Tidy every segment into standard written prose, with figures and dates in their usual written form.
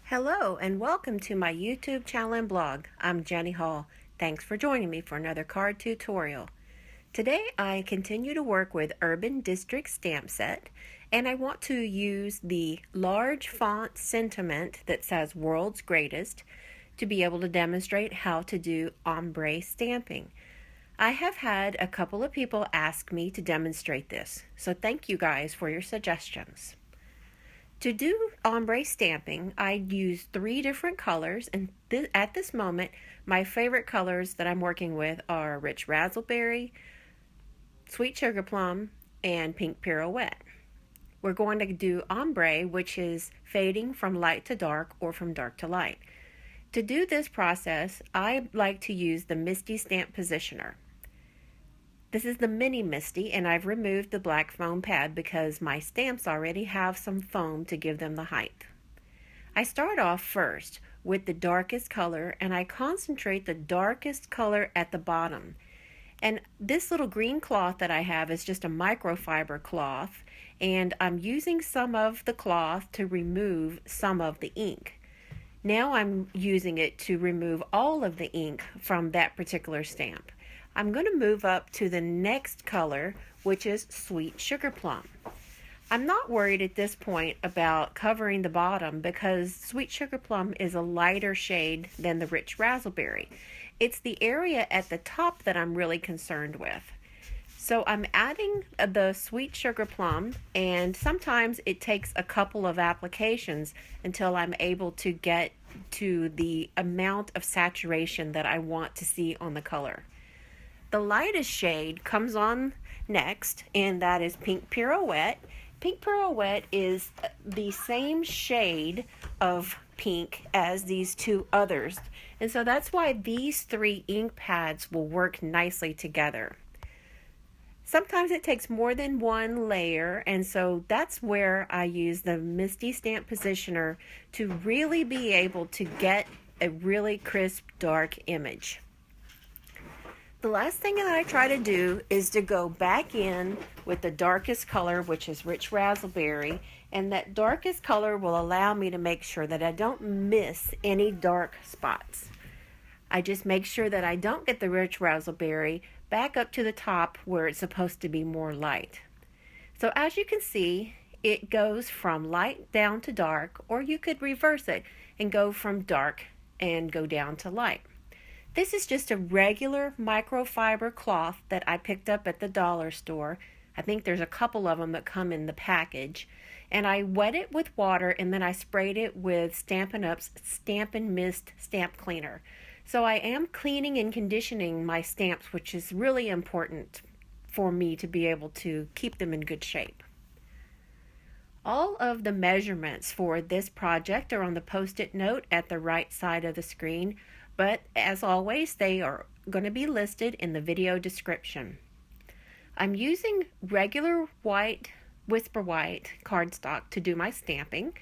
Hello and welcome to my YouTube channel and blog. I'm Jenny Hall. Thanks for joining me for another card tutorial. Today I continue to work with Urban District stamp set, and I want to use the large font sentiment that says World's Greatest to be able to demonstrate how to do ombre stamping. I have had a couple of people ask me to demonstrate this, so thank you guys for your suggestions. To do ombre stamping, I use 3 different colors, and at this moment, my favorite colors that I'm working with are Rich Razzleberry, Sweet Sugar Plum, and Pink Pirouette. We're going to do ombre, which is fading from light to dark or from dark to light. To do this process, I like to use the Misty Stamp Positioner. This is the Mini Misty, and I've removed the black foam pad because my stamps already have some foam to give them the height. I start off first with the darkest color, and I concentrate the darkest color at the bottom. And this little green cloth that I have is just a microfiber cloth, and I'm using some of the cloth to remove some of the ink. Now I'm using it to remove all of the ink from that particular stamp. I'm going to move up to the next color, which is Sweet Sugar Plum. I'm not worried at this point about covering the bottom because Sweet Sugar Plum is a lighter shade than the Rich Razzleberry. It's the area at the top that I'm really concerned with. So I'm adding the Sweet Sugar Plum, and sometimes it takes a couple of applications until I'm able to get to the amount of saturation that I want to see on the color. The lightest shade comes on next, and that is Pink Pirouette. Pink Pirouette is the same shade of pink as these 2 others, and so that's why these 3 ink pads will work nicely together. Sometimes it takes more than 1 layer, and so that's where I use the Misty Stamp Positioner to really be able to get a really crisp, dark image. The last thing that I try to do is to go back in with the darkest color, which is Rich Razzleberry, and that darkest color will allow me to make sure that I don't miss any dark spots. I just make sure that I don't get the Rich Razzleberry back up to the top where it's supposed to be more light. So as you can see, it goes from light down to dark, or you could reverse it and go from dark and go down to light. This is just a regular microfiber cloth that I picked up at the dollar store. I think there's a couple of them that come in the package. And I wet it with water, and then I sprayed it with Stampin' Up's Stampin' Mist Stamp Cleaner. So I am cleaning and conditioning my stamps, which is really important for me to be able to keep them in good shape. All of the measurements for this project are on the post-it note at the right side of the screen, but as always, they are going to be listed in the video description. I'm using regular white, Whisper White cardstock to do my stamping,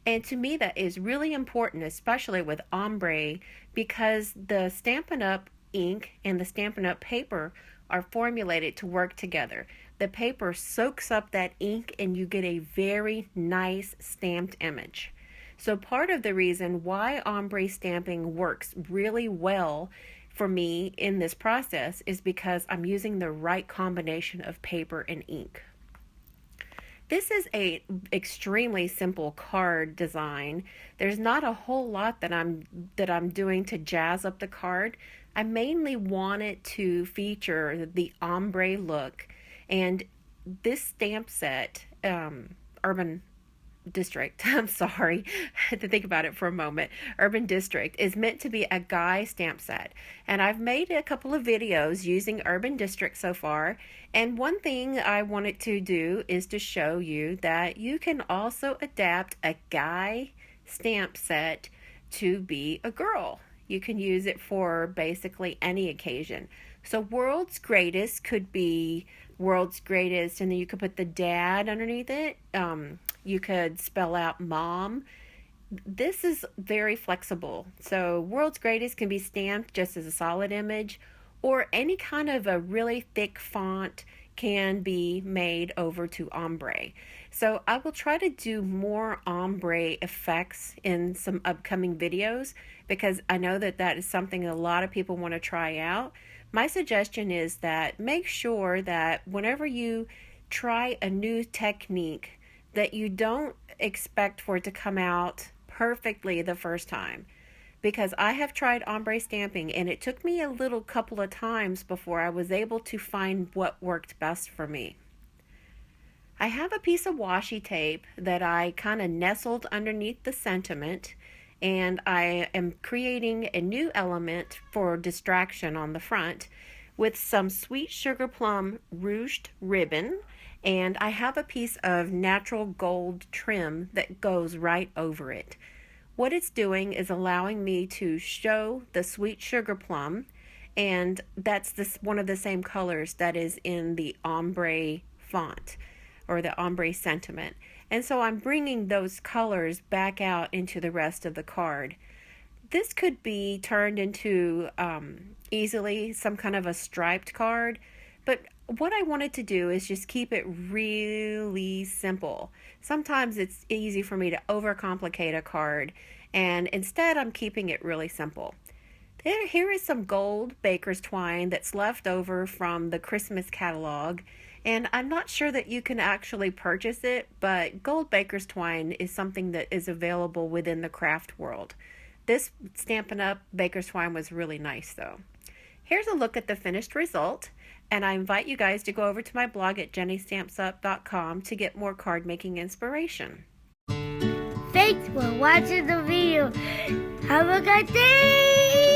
and to me that is really important, especially with ombre, because the Stampin' Up ink and the Stampin' Up paper are formulated to work together. The paper soaks up that ink and you get a very nice stamped image. So part of the reason why ombre stamping works really well for me in this process is because I'm using the right combination of paper and ink. This is a extremely simple card design. There's not a whole lot that I'm doing to jazz up the card. I mainly want it to feature the ombre look, and this stamp set, Urban District, I'm sorry, I had to think about it for a moment. Urban District is meant to be a guy stamp set, and I've made a couple of videos using Urban District so far, and one thing I wanted to do is to show you that you can also adapt a guy stamp set to be a girl. You can use it for basically any occasion. So World's Greatest could be World's Greatest, and then you could put the dad underneath it. You could spell out mom. This is very flexible. So World's Greatest can be stamped just as a solid image, or any kind of a really thick font can be made over to ombre. So I will try to do more ombre effects in some upcoming videos because I know that that is something a lot of people want to try out. My suggestion is that make sure that whenever you try a new technique that you don't expect for it to come out perfectly the first time, because I have tried ombre stamping and it took me a little couple of times before I was able to find what worked best for me. I have a piece of washi tape that I kind of nestled underneath the sentiment, and I am creating a new element for distraction on the front with some sweet sugar plum ruched ribbon, and I have a piece of natural gold trim that goes right over it. What it's doing is allowing me to show the sweet sugar plum, and that's one of the same colors that is in the ombre font or the ombre sentiment. And so I'm bringing those colors back out into the rest of the card. This could be turned into easily some kind of a striped card, but what I wanted to do is just keep it really simple. Sometimes it's easy for me to overcomplicate a card, and instead I'm keeping it really simple. Here is some gold baker's twine that's left over from the Christmas catalog, and I'm not sure that you can actually purchase it, but gold baker's twine is something that is available within the craft world. This Stampin' Up! Baker's twine was really nice though. Here's a look at the finished result, and I invite you guys to go over to my blog at jennystampsup.com to get more card making inspiration. Thanks for watching the video. Have a good day!